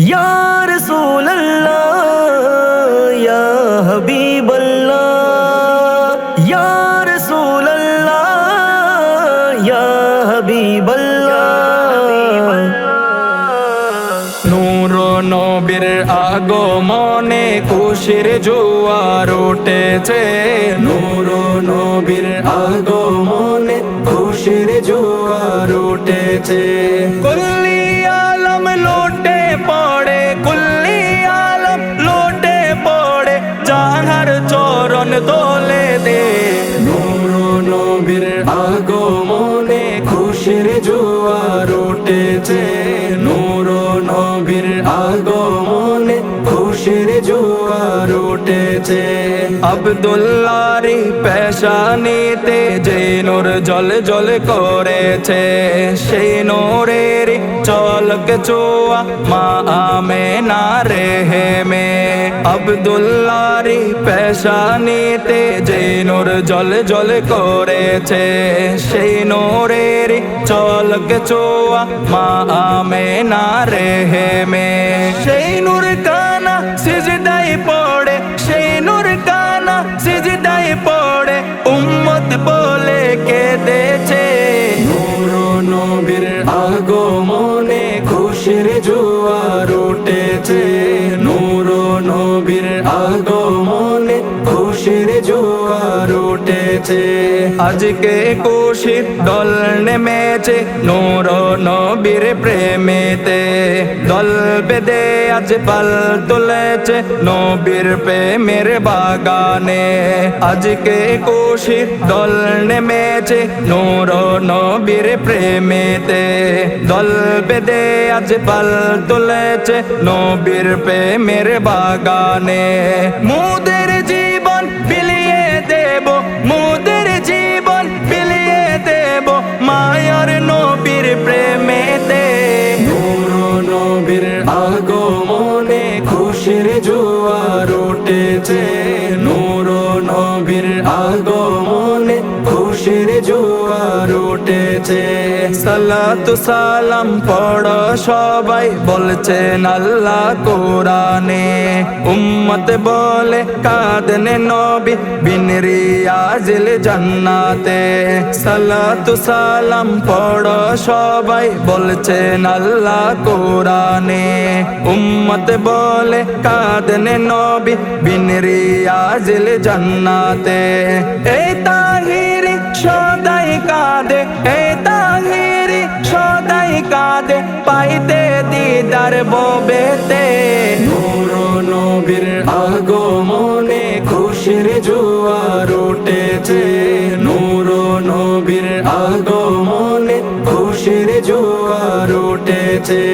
या रसूल अल्लाह या हबीब अल्लाह या रसूल अल्लाह या हबीब अल्लाह। নূর নবীর আগমনে খুশির জোয়ার উঠেছে, নূর নবীর আগমনে খুশির জোয়ার উঠেছে। কুল্লি আলম লোটে পড়ে, কুল্লি আলম লোটে পড়ে, যাহার চরণ দোলে দে। নূর নবীর আগমনে খুশির জোয়ার উঠেছে, নূর নবীর আগমনে খুশির জোয়ার উঠেছে। আব্দুল্লাহরি পেশানিতে যে নূর জল জল করেছে, সেই নূরের চলক ছোঁয়া মা আমেনার রেহেমে। আব্দুল্লাহরি পেশানিতে যে নূর জল জল করেছে, সেই নূরের চলক ছোঁয়া মা আমেনার রেহেমে। সেই নূর কানা সিজদায় পড়ে, সেই নূর কানা সিজদায় পড়ে, উম্মত বলে কেঁদেছে। নূর নবীর আগমনে খুশির জোয়ার উঠেছে, নূর নবীর আগমনে খুশির জোয়ার উঠেছে। আজকে খুশির দল নেমেছে নূর নবীর প্রেমেতে, দল বেঁধে আজ পাল তুলেছে নবীর প্রেমের বাগানে। আজকে খুশির দল নেমেছে নূর নবীর প্রেমেতে, দল বেঁধে আজ পাল তুলেছে নবীর প্রেমের বাগানে। মুদের জীবন বিলিয়ে দেব, মুদের জীবন বিলিয়ে দেব, মায়ার নবীর প্রেমেতে। নূর নবীর আগমনে খুশির জোয়ার উঠেছে, নূর নবীর আগমনে খুশির জোয়ার উঠেছে। সালাতু সালাম পড়ো সবাই বলছেন আল্লাহ কোরআনে, উম্মত বলে কাঁদনে নবী বিন রিয়াজিল জান্নাতে। সালাতু সালাম পড়ো সবাই বলছেন আল্লাহ কোরআনে, উম্মত বলে কাঁদনে নবী বিন রিয়াজিল জান্নাতে। এই তাহিরি সদাই কাঁদে, এই তাহিরি সদাই কাঁদে, পাইতে দিদার ববেতে। নূর নবীর আগমনে খুশির জোয়ার উঠেছে, নূর নবীর আগমনে খুশির জোয়ার উঠেছে।